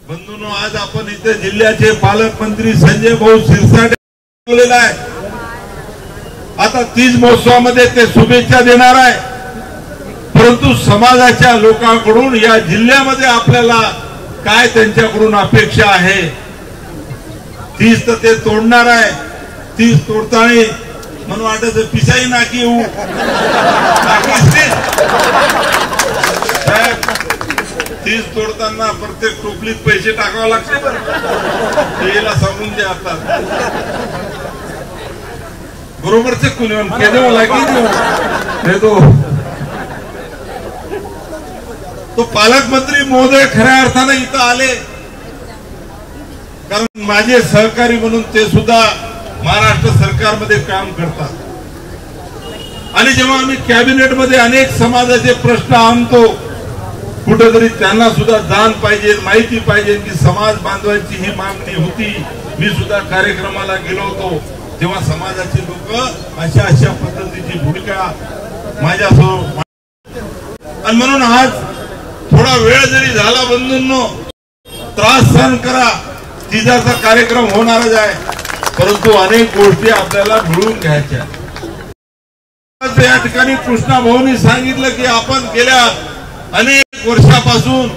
बंधूंनो, आज आपण इथे जिल्ह्याचे पालकमंत्री संजय भाऊ शिरसाट बोललेला आहे। आता तीज महोत्सवामध्ये ते शुभेच्छा देणार आहे, परंतु समाजाच्या लोकांकडून या जिल्ह्यामध्ये आपल्याला काय त्यांच्याकडून अपेक्षा आहे। तीज तर ते तोडणार आहे, तीज तोडताना म्हणून वाटत पिसाई नाकी तीज तोडताना प्रत्येक टोपलीत पैसे टाकावे लागते, याला सांगून द्या आता। बरोबरचे कोणी तो पालकमंत्री महोदय खऱ्या अर्थाने इथं आले, कारण माझे सहकारी म्हणून ते सुद्धा महाराष्ट्र सरकारमध्ये काम करतात। आणि जेव्हा आम्ही कॅबिनेट मध्ये अनेक समाजाचे प्रश्न आणतो, कुठेतरी त्यांना सुद्धा जाण पाहिजे, माहिती पाहिजे की समाज बांधवांची ही मागणी होती। मी सुद्धा कार्यक्रमाला गेलो होतो, तेव्हा समाजाचे लोक अशा अशा पद्धतीची भूमिका माझ्यासमोर, आणि म्हणून आज थोडा वेळ जरी झाला बंधूंनो, त्रास सहन करा, तिजाचा कार्यक्रम होणारच आहे, परंतु अनेक गोष्टी आपल्याला मिळून घ्यायच्या। या ठिकाणी कृष्णा भाऊंनी सांगितलं की आपण गेल्या अनेक वर्षापासून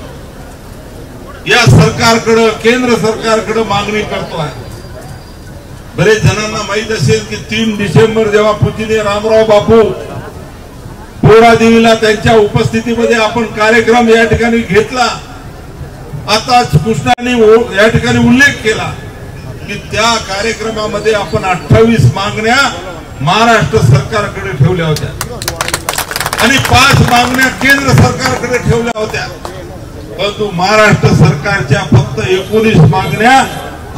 या सरकारकडे, केंद्र सरकारकडे मागणी करतो आहे। बरेच जणांना माहित असेल की 3 डिसेंबर जेव्हा पूजनीय रामराव बापू पोरादेवीला त्यांच्या उपस्थितीमध्ये आपण कार्यक्रम या ठिकाणी घेतला। आताच कृष्णाने या ठिकाणी उल्लेख केला की त्या कार्यक्रमामध्ये आपण 28 मागण्या महाराष्ट्र सरकारकडे ठेवल्या होत्या आणि 5 मागण्या केंद्र सरकारकडे ठेवल्या होत्या, परंतु महाराष्ट्र सरकारच्या फक्त 19 मागण्या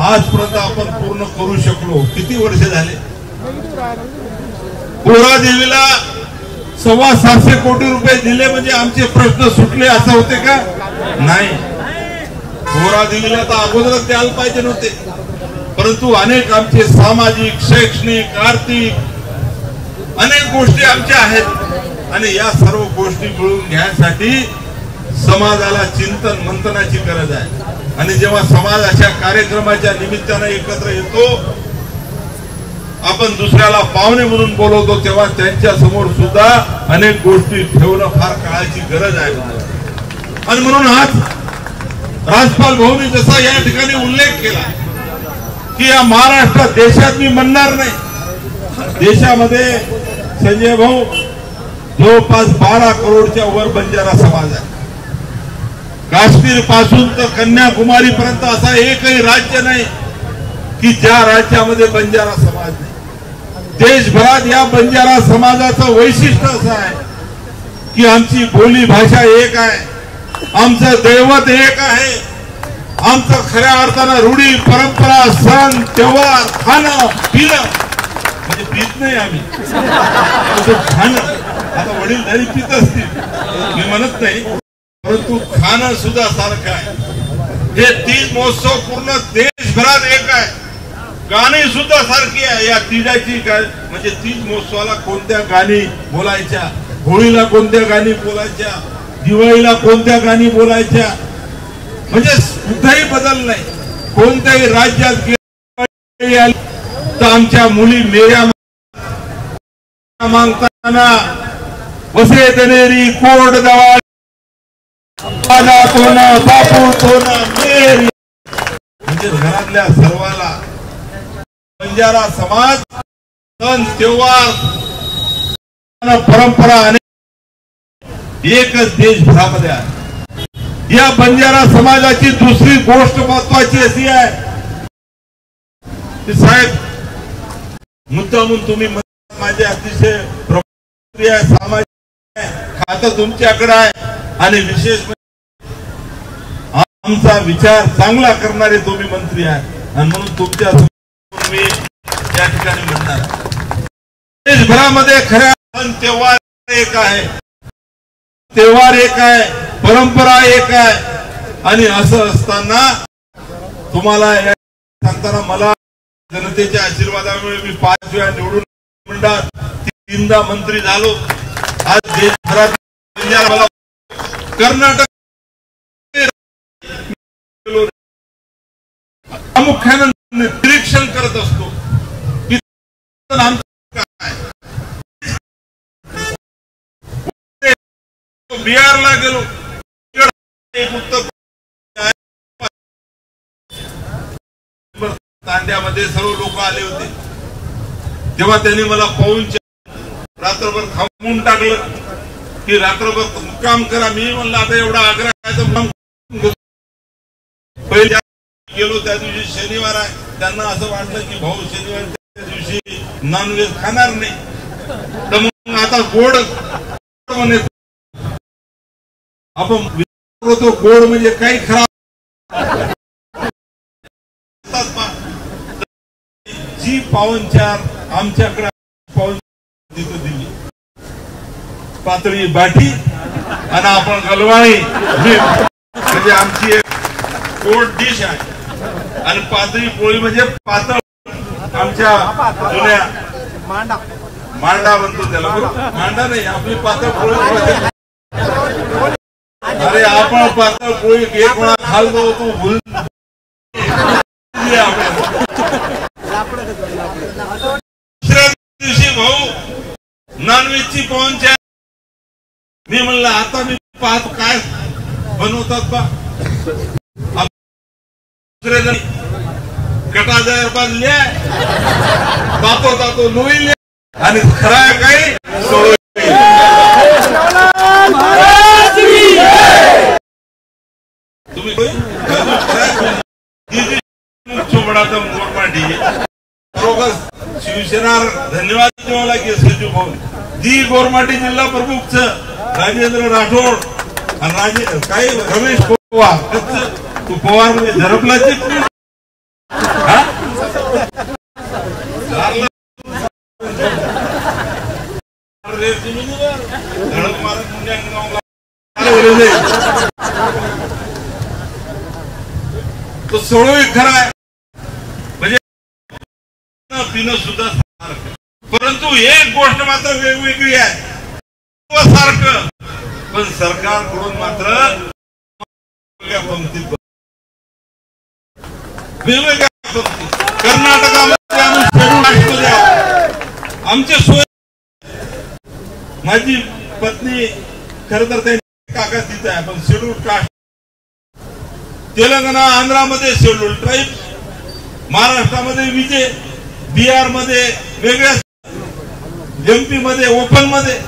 आजपर्यंत आपण पूर्ण करू शकलो। किती वर्ष झाले? पोरादेवीला 725 कोटी रुपये दिले म्हणजे आमचे प्रश्न सुटले असं होते का? नाही, पोरादेवीला तर अगोदरच द्यायला पाहिजे नव्हते, परंतु अनेक आमचे सामाजिक, शैक्षणिक, आर्थिक अनेक गोष्टी आमच्या आहेत, आणि या सर्व गोष्टी मिळून घ्यायसाठी समाजाला चिंतन मंथनाची गरज आहे। आणि जेव्हा समाज अशा कार्यक्रमाच्या निमित्ताने एकत्र येतो, आपण दुसऱ्याला पाहुणे म्हणून बोलवतो, तेव्हा त्यांच्या समोर सुद्धा अनेक गोष्टी ठेवणं फार काळाची गरज आहे। आणि म्हणून आज राजपाल भाऊंनी जसा या ठिकाणी उल्लेख केला की या महाराष्ट्रात, देशात मी म्हणणार नाही, देशामध्ये संजय भाऊ जवळपास 12 करोडच्या वर बंजारा समाज आहे। काश्मीर पासून तर कन्याकुमारी पर्यंत असा एकही राज्य नाही की ज्या राज्यामध्ये बंजारा समाज नाही। देशभरात या बंजारा समाजाचं वैशिष्ट्य असं आहे की आमची बोली भाषा एक आहे, आमचं दैवत एक आहे, आमचं खऱ्या अर्थानं रूढी परंपरा, सण त्योहार, खाणं पिणं, म्हणजे पीत नाही आम्ही, खाणं, आता वडीलधारी पित असतील, मी म्हणत नाही, परंतु खाणं सुद्धा सारखं आहे। हे तीज महोत्सव पूर्ण देशभरात एक आहे, गाणी सुद्धा सारखी आहे। या तीजाची म्हणजे तीज महोत्सवाला कोणत्या गाणी बोलायच्या, होळीला कोणत्या गाणी बोलायच्या, दिवाळीला कोणत्या गाणी बोलायच्या, म्हणजे कुठेही बदल नाही। कोणत्याही राज्यात तर आमच्या मुली मेऱ्या मागताना वसे दनेरी कोड दवा बापू तोना मेरी, म्हणजे घरातल्या सर्वाला बंजारा समाज सण त्योहार परंपरा एकच देशभरामध्ये आहे। या बंजारा समाजाची दुसरी गोष्ट महत्वाची अशी आहे की साहेब, मुद्दामून तुम्ही माझे अतिशय प्रमुख सामाजिक खातं तुमच्याकडे आहे, आणि विशेष आमचा विचार चांगला करणारे तुम्ही मंत्री आहे, आणि म्हणून तुमच्या समोर मी या ठिकाणी म्हणणार, देशभरामध्ये खऱ्या सण त्योहार एक आहे, त्योहार एक आहे, परंपरा एक आहे। आणि असं असताना तुम्हाला सांगताना मला जनतेच्या आशीर्वादामुळे मी 5 वेळा निवडून मंडळात 3दा मंत्री झालो। आज देशभरात कर्नाटक प्रामुख्याने निरीक्षण करत असतो की बिहारला गेलो, तांड्यामध्ये सर्व लोक आले होते, तेव्हा त्यांनी मला पाहून रात्रभर थांबवून टाकलं की रात्रभर मुक्काम करा. मी म्हणलं आता एवढा आग्रह आहे तर पहिल्या गेलो त्या दिवशी शनिवार आहे, त्यांना असं वाटलं की भाऊ शनिवारच्या दिवशी नॉनव्हेज खाणार नाही, तर मग आता गोड म्हणे आपण विचारतो गोड म्हणजे काही खराब. जी पावनचार आमच्याकडे पावन तिथं दिली, पातळी बाठी आणि आपण गलवाळी म्हणजे आमची एक गोड डिश आहे, आणि पातळी पोळी म्हणजे पातळ आमच्या जुन्या मांडा म्हणतो त्याला, मांडा नाही आपली पातळ पोळी. अरे आपण पातळ पोळी एक वेळा खाल्लो तो भूल दुसऱ्या दिवशी भाऊ नॉनव्हेजची पाहुणचार. मी म्हणलं आता मी पाहतो काय बनवतात बा. दुसरे जण कटा जायर बांधल्या तातो तातो लोईले आणि खरा काही तुम्ही शिवसेना धन्यवाद देवाला की सचिव भाऊ जी गोरमाटी जिल्हा प्रमुख राजेंद्र राठोड आणि काही रमेश पवार तू पवार म्हणजे झरपला तो सोडवी खरा आहे म्हणजे पिणं सुद्धा सारखं, परंतु एक गोष्ट मात्र वेगवेगळी आहे सारखं, पण सरकारकडून मात्र वेगवेगळ्या पंक्ती. कर्नाटकामध्ये आम्ही आमचे सोय माझी पत्नी खरं तर त्यांनी काका तिथं आहे, पण शेड्यूल कास्ट. तेलंगणा आंध्रामध्ये शेड्यूल ट्राईब, महाराष्ट्रामध्ये विजय, बिहार मध्ये वेगळ्या, एमपी मध्ये ओपन मध्ये,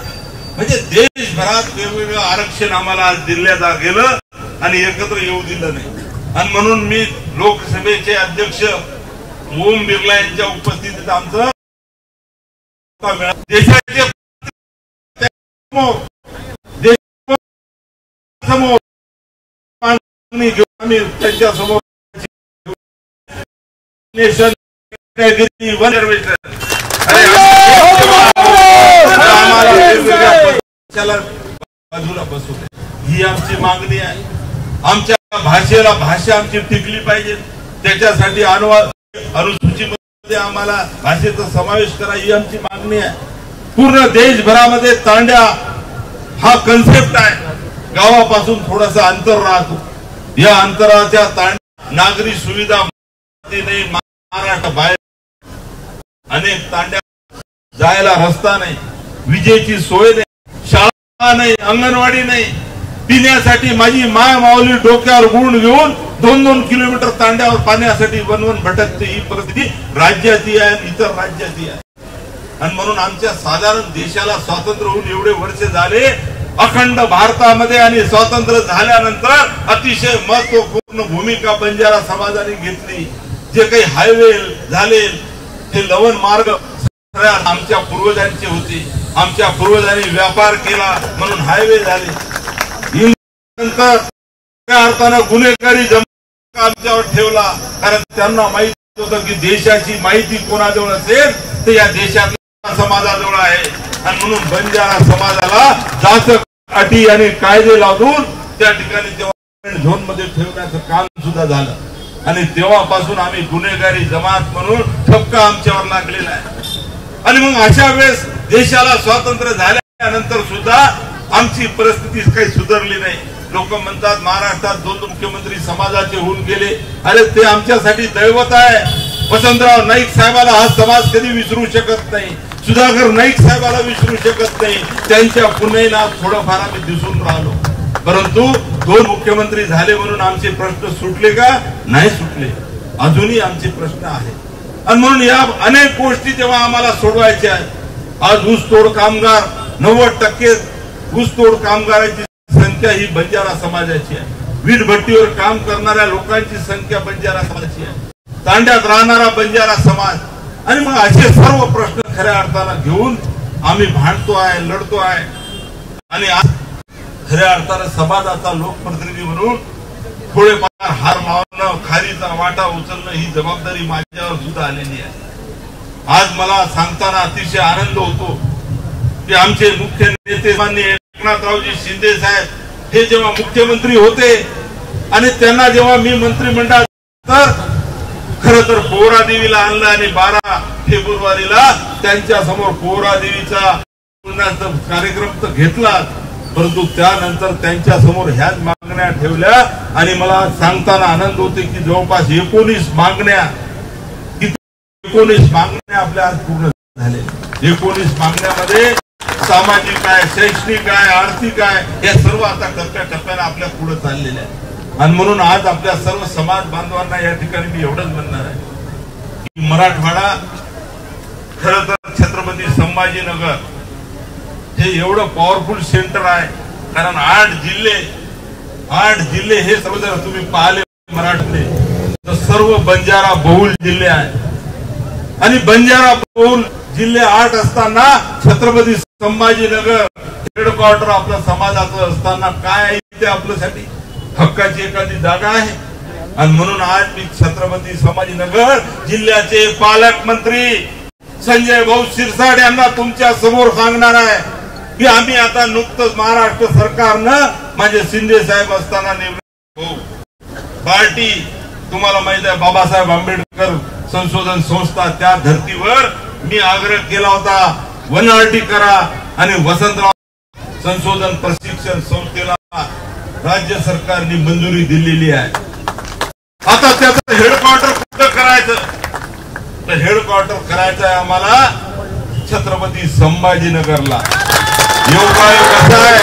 म्हणजे देशभरात वेगवेगळं आरक्षण आम्हाला दिलं गेलं आणि एकत्र येऊ दिलं नाही. आणि म्हणून मी लोकसभेचे अध्यक्ष ओम बिर्ला यांच्या उपस्थितीत आमचं देशाचे समोर आम्ही त्यांच्या समोर नेशन बाजूला बसू ही आमची मागणी आहे. आमच्या भाषेला भाषा आमची टिकली पाहिजे, त्याच्यासाठी अनुसूचीमध्ये आम्हाला भाषेचा समावेश करा ही आमची मागणी आहे. पूर्ण देशभरामध्ये तांड्या हा कन्सेप्ट आहे. गावापासून थोडासा अंतर राहतो, या अंतराच्या तांड्या नागरी सुविधा नाही, महाराष्ट्र बाहेर अनेक तांड्या जायला रस्ता नाही, विजेची सोय नाही, शाळा नाही, अंगणवाडी नाही, पिण्यासाठी माझी माय माऊली डोक्यावर गुण घेऊन 2-2 किलोमीटर तांड्यावर पाण्यासाठी बनवून भटकते. ही परिस्थिती राज्याची आहे, इतर राज्याची आहे. आणि म्हणून आमच्या साधारण देशाला स्वातंत्र्य होऊन एवढे वर्ष झाले, अखंड भारतामध्ये आणि स्वातंत्र्य झाल्यानंतर अतिशय महत्वपूर्ण भूमिका बंजारा समाजाने घेतली. जे काही हायवे झाले ते लवण मार्ग आमच्या पूर्वजांचे होते, आमच्या पूर्वजांनी व्यापार केला म्हणून हायवे झाले. नंतर त्या अर्थानं गुन्हेगारी जमा आमच्यावर ठेवला, कारण त्यांना माहित होतं की देशाची माहिती कोणाजवळ असेल तर या देशातल्या समाजाजवळ आहे. आणि म्हणून बंजारा समाजाला जास्त अटी आणि कायदे लावून त्या ठिकाणी तेव्हा झोन मध्ये ठेवण्याचं काम सुद्धा झालं. आणि तेव्हापासून आम्ही गुन्हेगारी जमात म्हणून ठपका आमच्यावर लागलेला आहे. आणि मग अशा वेळेस देशाला स्वातंत्र्य झाल्यानंतर सुद्धा आमची परिस्थिती काही सुधारली नाही. लोक म्हणतात महाराष्ट्रात 2 मुख्यमंत्री समाजाचे होऊन गेले. अरे ते आमच्यासाठी दैवत आहे. वसंतराव नाईक साहेबाला हा समाज कधी विसरू शकत नाही. सुधाकर नाईक साहेबाला विसरू शकत नाही. त्यांच्या पुण्याला थोडंफार आम्ही दिसून राहिलो. परंतु 2 मुख्यमंत्री झाले म्हणून आमचे प्रश्न सुटले का? नाही सुटले. अजूनही आमचे प्रश्न आहेत. आणि म्हणून या अनेक गोष्टी जेव्हा आम्हाला सोडवायच्या आहेत. आज ऊसतोड कामगार 90% ऊसतोड कामगारांची संख्या ही बंजारा समाजाची आहे. वीट भट्टीवर काम करणाऱ्या लोकांची संख्या बंजारा समाजाची आहे. तांड्यात राहणारा बंजारा समाज. आणि मग असे सर्व प्रश्न खऱ्या अर्थानं घेऊन आम्ही भांडतो आहे, लढतो आहे. आणि आज खऱ्या अर्थानं समाजाचा लोकप्रतिनिधी म्हणून थोडेफार हार लावणं, खारीचा वाटा उचलणं ही जबाबदारी माझ्यावर सुद्धा आलेली आहे. आज मला सांगताना अतिशय आनंद होतो की आमचे मुख्य नेते माननीय एकनाथरावजी शिंदे साहेब हे जेव्हा मुख्यमंत्री होते आणि त्यांना जेव्हा मी मंत्रिमंडळात तर खरं तर पोहरादेवीला आणलं आणि 12 फेब्रुवारीला त्यांच्या समोर पोहरादेवीचा कार्यक्रम तर घेतला. परंतु त्यानंतर त्यांच्या समोर ह्याच मागण्या ठेवल्या आणि मला सांगताना आनंद होते की जवळपास 19 मागण्या आपल्या आज पूर्ण झाले. 19 मागण्यामध्ये सामाजिक आहे, शैक्षणिक आहे, आर्थिक आहे, या सर्व आता टप्प्याटप्प्याने आपल्या पुढे चाललेल्या आहेत. आणि म्हणून आज आपल्या सर्व समाज बांधवांना या ठिकाणी मी एवढंच म्हणणार आहे की मराठवाडा खरं तर छत्रपती संभाजीनगर हे एवढं पॉवरफुल सेंटर आहे. कारण 8 जिल्हे हे सर्व जर तुम्ही पाहिले मराठवाडे तर सर्व बंजारा बहुल जिल्हे आहेत. आणि बंजारा बहुल जिल्हे 8 असताना छत्रपती संभाजीनगर हेडक्वार्टर आपल्या समाजाचं असताना काय आहे ते आपल्यासाठी हक्काची एखादी जागा आहे. आणि म्हणून आज मी छत्रपती संभाजीनगर जिल्ह्याचे पालकमंत्री संजय भाऊ शिरसाट यांना तुमच्या समोर सांगणार आहे की आम्ही आता नुकतंच महाराष्ट्र सरकारनं म्हणजे शिंदे साहेब असताना नेमली पार्टी तुम्हाला माहित आहे बाबासाहेब आंबेडकर संशोधन संस्था त्या धर्तीवर मी आग्रह केला होता वनआरटी करा आणि वसंतराव संशोधन प्रशिक्षण संस्थेला राज्य सरकारने मंजुरी दिलेली आहे. आता त्याचं हेडक्वार्टर कुठं करायचं तर हेडक्वार्टर करायचं आहे आम्हाला छत्रपती संभाजीनगरला. योगायोग कसा आहे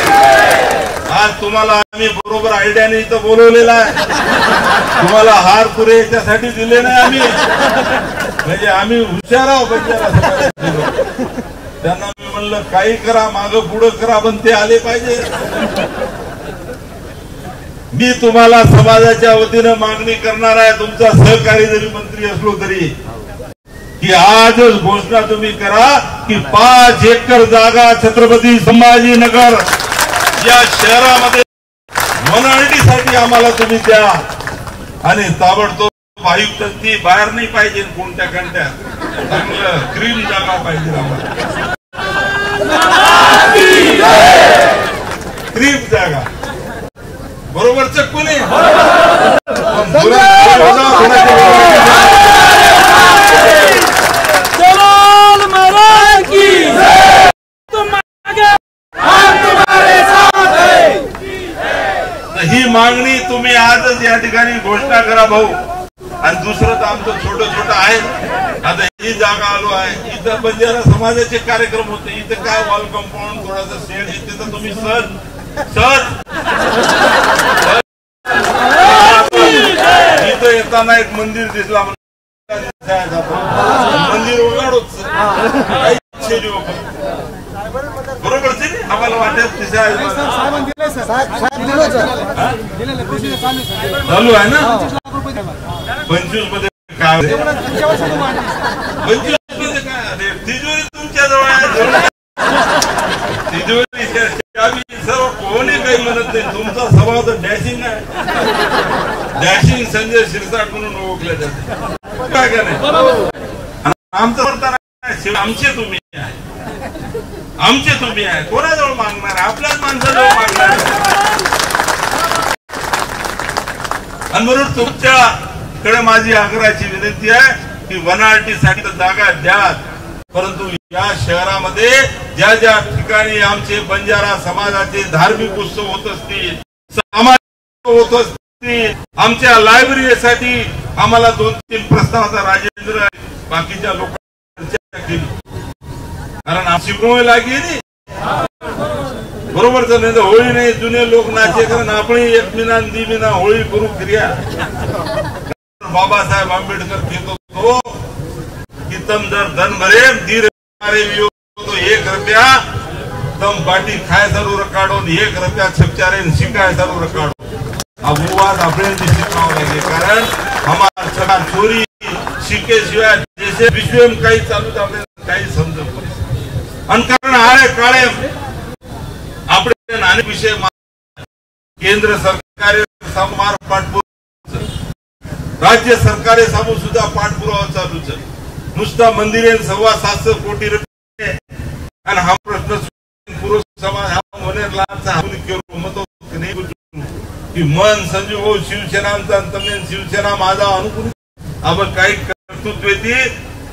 आज तुम्हाला आम्ही बरोबर आयडियाने इथं बोलवलेला आहे. तुम्हाला हार पुरे याच्यासाठी दिले नाही आम्ही म्हणजे आम्ही हुशार आहोत बंजारा. त्यांना मी म्हणलं काही करा मागं पुढं करा पण ते आले पाहिजे. मी तुम्हाला समाजाच्या वतीनं मागणी करणार आहे तुमचा सहकारी जरी मंत्री असलो तरी की आजच घोषणा तुम्ही करा की 5 एकर जागा छत्रपती संभाजीनगर या शहरामध्ये वनआरटीसाठी आम्हाला तुम्ही द्या. आणि ताबडतोब आयुक्त ती बाहेर नाही पाहिजे कोणत्या कंट्यात चांगलं ग्रीन जागा पाहिजे आम्हाला. ग्रीन जागा बरोबर कोणी ही मागणी तुम्ही आजच या ठिकाणी घोषणा करा भाऊ. आणि दुसरं तर आमचं छोटं आहे. आता ही जागा आलो आहे इथं बंजारा समाजाचे कार्यक्रम होते. इथं काय वॉल कंपाऊंड थोडासा शेड येते तर तुम्ही इथं येताना एक मंदिर दिसला मंदिर उघडूच बरोबर आम्हाला वाटत चालू आहे ना. 25 मध्ये काय 25 मध्ये काय तिजोरी तुमच्या जवळ आहे. तिजोरी सर्व कोणी काही म्हणत नाही. तुमचा स्वभाव तर डॅशिंग आहे. डॅशिंग संजय शिरसाट म्हणून ओळखले जाते काय का नाही. आमचं आमचे तुम्ही आहे कोणाजवळ मागणार आपल्याच माणसाजवळ मागणार. आणि म्हणून तुमच्याकडे माझी आग्रहाची विनंती आहे की वनआरटीसाठी तर जागा द्या. परंतु या शहरामध्ये ज्या ज्या ठिकाणी आमचे बंजारा समाजाचे धार्मिक उत्सव होत असतील सामाजिक होत असतील, आमच्या लायब्ररीसाठी आम्हाला 2-3 प्रस्तावाचा राजेंद्र बाकीच्या लोकांनी चर्चा केली, कारण आमची शिकवणी लागली नाही बरोबरच नाही तर होळी नाही जुने लोक नाचे कारण आपण एक मिना दिमिना होळी करू क्रिया बाबासाहेब आंबेडकर कहते तो कि तुम जर धन भरे धीरे तो 1 रुपया तुम बाटी खाए जरूर काढो 1 रुपया छपचारे शिकाय जरूर काढो। अब वो बात अपने शिकाव लगे कारण हमारा सगळा चोरी शिके शिवाय जैसे विश्व में काही चालू काही समजत आणि कारण आळे काळे आपण अनेक विषय केंद्र सरकार समार पाठपुरावा राज्य सरकारे सामू सुद्धा पाठपुरावा चालूच नुसता मंदिरे 750 कोटी रुपये आणि हा प्रश्न पुरुष समाज हा होणार लाचा मत की मन संजीव हो शिवसेनांचा तमने शिवसेना माझा अनुकूल अब काही कर्तृत्व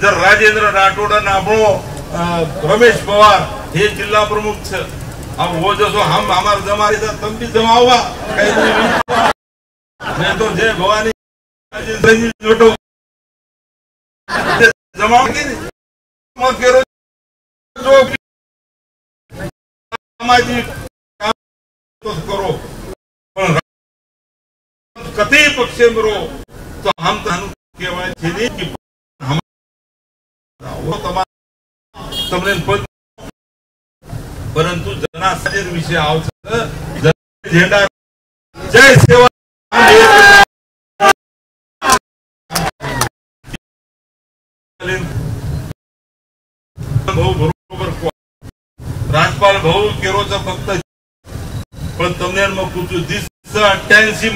जर राजेंद्र राठोड नाबो रमेश पवार हे जिल्हा प्रमुख अब वो जो हम हमारे जमाने था तब भी जमा हुआ नहीं तो जय भवानी जमा जो सामाजिक काम करो कतई पक्ष में रो तो हम केवल कि हम वो तमने पद परंतु जनासाजेर विषय आवश्यक झेंडा जय सेवा भाऊ बरोबर राजपाल भाऊ केरोचा फक्त पण तमने मग कुछ 88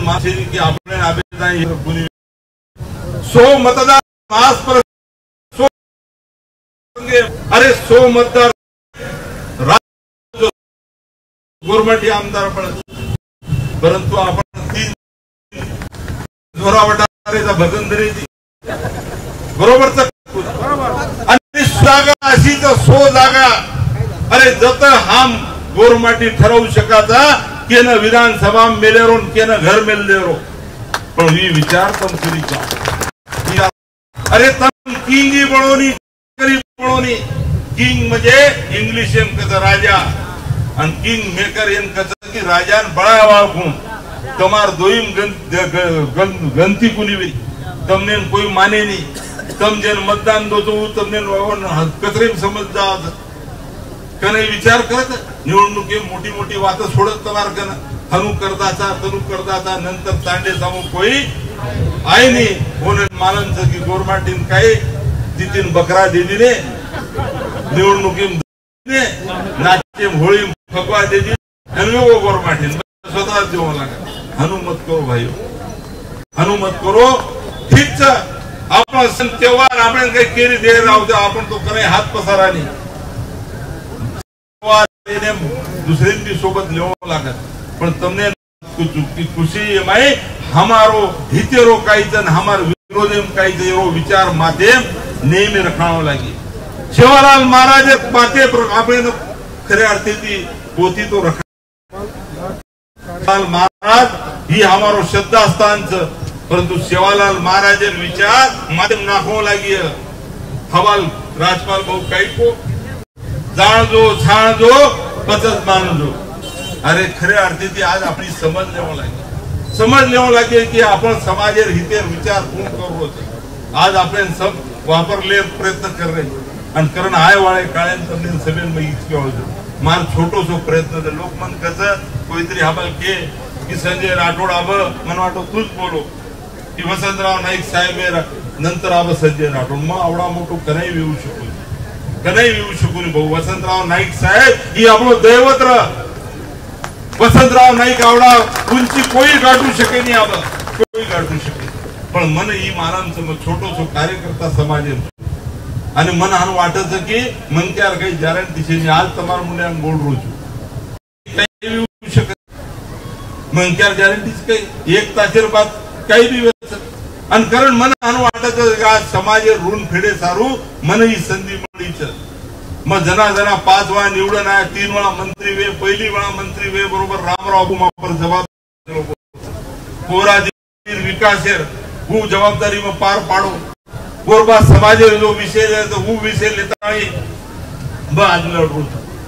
मासेरी की आपने आवेदन 100 मतदार मास पर अरे 100 मतदार गवर्नमेंट आमदार पडत परंतु आपण 3 जोरावटारेचा भगंदरी बरोबरच आणि जागा अशीच 100 जागा अरे जत हम गवर्नमेंट ठरवू शकाचा केन विधानसभा मेलेरो केन घर मेलेरो पण ही विचार तम करीचा अरे तम किंगी बनवणी बनवणी किंग म्हणजे इंग्लिश कच राजा आणि किंग मेकर कच की राजान बळा वाळखून तमार दोईम गंती कुनी तमने कोई माने नहीं तम जेन मतदान दो तो तमने कचरे समज जा कने विचार करत निवडणुकी मोठी मोठी वात सोडत तमार कन हनु करदाचा नंतर तांडे सामू कोई आय नहीं होने मानन की गवर्नमेंट काही तिथून बकरा दिली ने निवडणुकी नाट्य होळी फकवा दिली वो गवर्नमेंट स्वतः देऊ लागा हनुमत करो भाई हनुमत करो ठीक आपण सण त्योहार आपण काही केली दे राहू दे आपण तो करे हात पसारा नाही दुसरे भी सोबत लेवो लागत पण तमने खुशी माय हमारो हितेरो काही जन हमार विरोधेम काही जरो विचार माते नेहमी रखावं लागे शिवलाल महाराज माते आपण खरे अर्थे ती पोती तो रखा महाराज ही हमारो श्रद्धा स्थान परंतु सेवालाल महाराज विचार माध्यम नाखो लागी हवाल राजपाल भाऊ काही को जाण जो छाण जो पचत मान जो अरे खरे अर्थे ती आज अपनी समझ लेवो लागे कि आपण समाजेर हितेर विचार कोण करू आज आपण सब वापरले प्रयत्न कर रहे आणि कारण आय वाळे काळ्यान तमने सभेन में इतके होतो मार छोटो सो प्रयत्न लोक मन कस कोईतरी हबल के की संजय राठोड आब मन वाटो तूच बोलो की वसंतराव नाईक साहेब नंतर आब संजय राठोड मग आवडा मोठो कनाई येऊ शकून भाऊ वसंतराव नाईक साहेब ही आपलो दैवत वसंतराव नाईक आवडा उंची कोई गाठू शके नहीं आब कोई गाठू शके पण मन ही मानव छोटो कार्यकर्ता समाज आणि मन हान वाटत की मनक्यार काही गॅरंटी छे आज तमार मुंडे गोड रोज काही येऊ शकत मनक्यार गॅरंटीज काही एक तासेर बाद काही बी आणि कारण मन हान वाटत आज समाज ऋण फेडे सारू मन ही संधी मळीच मग जना 5 वेळा निवडून आहे, 3 वेळा मंत्री वे, पहिली वेळा मंत्री वे बरोबर रामराव भूमापर जबाबदारी कोरा विकास वो जबाबदारी में पार पाड़ो गोरबा समाज जो विषय है तो वो विषय लेता आज लढू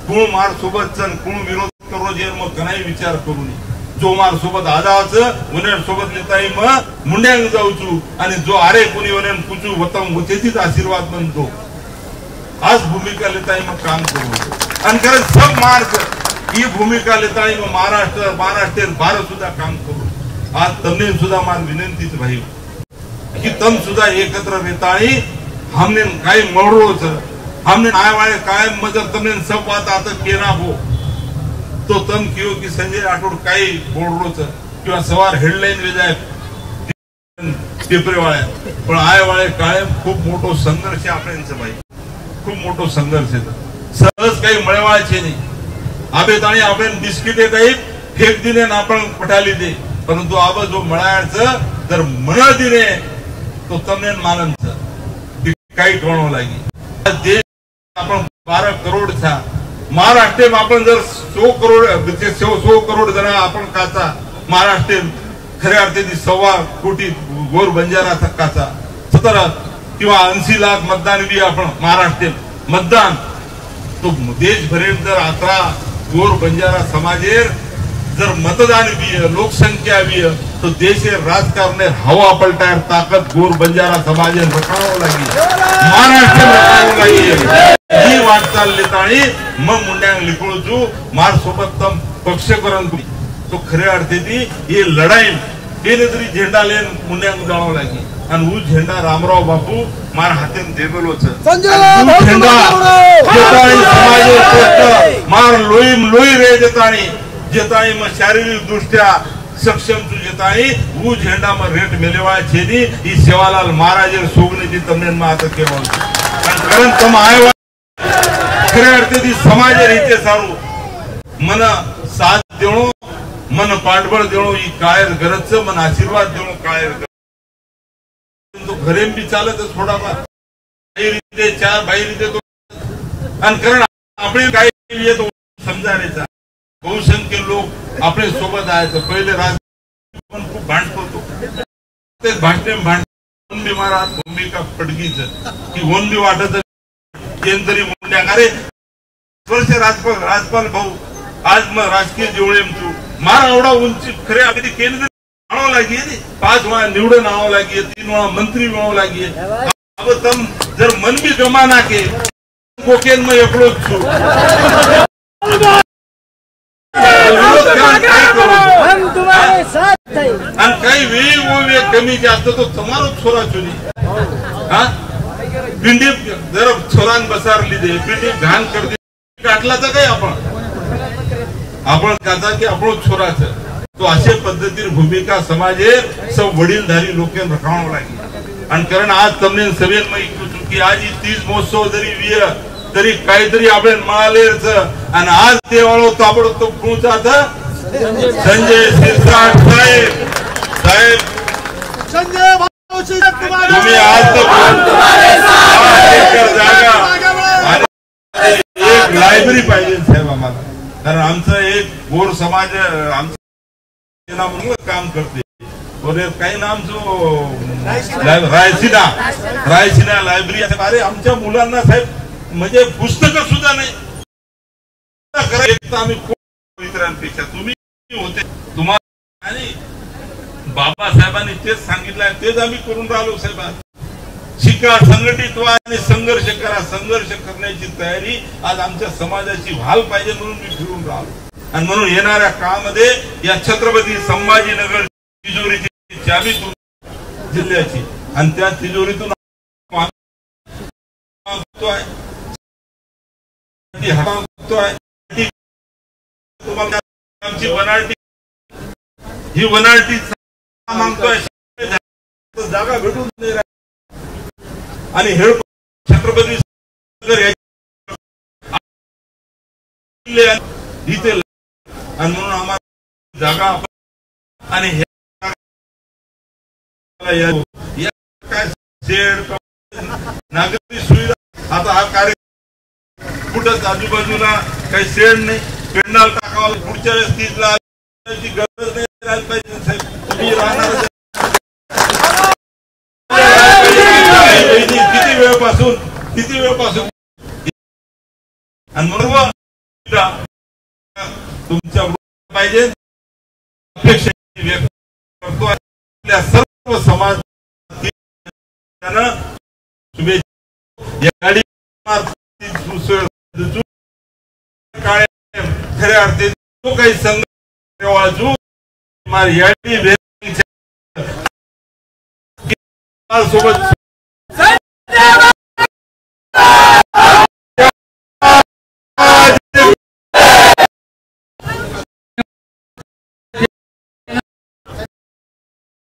कोण मार सोबत चल कोण विरोध करो जे मग घणाही विचार करू नये जो मार सोबत आदावचं उन्हें सोबत लेता मग मुंड्यांग जाऊचू आणि जो आरे कोणी उन्हें पूछू वतम तेथीच आशीर्वाद बनतो आज भूमिका लेता मग काम करू आणि खरं सब मार्ग ही भूमिका लेता मग महाराष्ट्र भारत सुद्धा काम करू आज तमने सुद्धा मान विनंतीच भाई कि तम सुद्धा एकत्र रहताई हमने काही मरोच हमने आए वाले कायम मजर तमने सब बात आता केना हो तो तम कियो की संजय राठोड काही बोलरोच किंवा सवार हेडलाईन वे जाय पेपरे वाळ्या पण आए वाले कायम खूप मोठो संघर्ष आपल्याचं भाई खूप मोठो संघर्ष सहज काही मळवायचे नाही आबे ताणी आपण बिस्किटे काही फेक दिने आपण पठाली दे परंतु आब जो मळायचं जर मन दिने तो तमने मानंच काही कळव लागी देश आपण 12 करोड था महाराष्ट्र में आपण जर 100 करोड जण आपण काचा महाराष्ट्र खऱ्या अर्थाने 1.25 कोटी गोर बंजारा थक्काचा 17 किंवा 80 लाख मतदान भी आपण महाराष्ट्र मतदान तो देशभरेत जर 11 गोर बंजारा समाजेर जर मतदान भी लोकसंख्या भी तो देश राजकारण हवा पलटायर ताकत गोर बंजारा समाज रखावं लागी महाराष्ट्र रखावं लागी ही वाटचाल लेतानी मग मुंड्यांग लिखोळचू मार सोबत तम पक्ष करून तो खऱ्या अर्थाने ये लढाई तेने तरी झेंडा लेन मुंड्यांग जावं लागी आणि वो झेंडा रामराव बापू मार हातेन देबलोच झेंडा समाज मार लोई रे देतानी जेताई में शारीरिक दृष्टिया सक्षम तू जेताई वो झेंडा में रेट मिलेवा छेदी ई सेवालाल महाराज सोगने जी तमने माता केवल कारण तम आए खरे अर्थी समाज रीते सारू मन साथ देणो मन पाठबळ देणो ई कायर गरज मन आशीर्वाद देणो कायर तो घरे भी चालत थोड़ा रीते चार भाई रीते तो आणि कारण आपण काय तो समजायचा बहुसंख्य लोक आपले सोबत आहेत पहिले राज पण खूप भांडत होतो ते भांडण भी महाराज भूमिका पडगीच की होऊन भी वाटत केंद्री मुंड्या अरे वर्ष राजपाल भाऊ आज मग राजकीय जेवढे तू मारा एवढा उंची खरे अगदी केंद्र आणावं लागेल 5 वेळा निवडून आणावं लागेल 3 वेळा मंत्री मिळावं लागेल अब तम जर मन भी जमा ना के कोकेन में एकलोच छू हम तुम्हारे साथ थे काही वेळी वो वे कमी जास्त तो तुम्हारो छोरा चुनी हाँ पिंडी जर छोरान बसारली दे पिंडी घाण कर दे काटला तर काय आपण काचा की आपण छोराच तो अशा पद्धतीने भूमिका समाजे सब वडीलधारी लोकेन रखावं लागेल आणि कारण आज तमने सभेन में इच्छू की आज 30 महोत्सव जरी विय तरी काहीतरी आपण मिळालेच आणि आज ते वाळो ताबडतोब पोहोचा था संजय शिरसाट साहेब संजय तुम्ही आज जागा एक लायब्ररी पाहिजे साहेब आम्हाला कारण आमचं एक गोर समाज आमचं म्हणून काम करते काही नाम जो रायसीना लायब्ररी अरे आमच्या मुलांना साहेब म्हणजे पुस्तक सुद्धा नाही आम्ही मित्रांपेक्षा तुम्ही होते तुम्हाला आणि बाबासाहेबांनी तेच सांगितलं तेच आम्ही करून राहिलो साहेब शिका संघटित व्हा आणि संघर्ष करा संघर्ष करण्याची तयारी आज आमच्या समाजाची व्हाल पाहिजे म्हणून मी फिरून राहिलो आणि म्हणून येणाऱ्या काळामध्ये या छत्रपती संभाजीनगर तिजोरीची चावी जिल्ह्याची आणि त्या तिजोरीतून आमची वनाळटी ही वनाळटी मागतोय जागा भेटून नाही आणि हे छत्रपती इथे आणि म्हणून आम्हाला जागा आणि काय नागरी सुविधा आता हा कार्य कुठंच आजूबाजूला काही शेड नाही, पेंडाल टाकावं पुढच्या वेळेस 30 ला गरज नाही राहायला पाहिजे साहेब. तुम्ही राहणार किती वेळपासून आणि मग तुमच्या पाहिजे अपेक्षा व्यक्त करतो. आपल्या सर्व समाज खऱ्या अर्थी जो काही संघ सोबत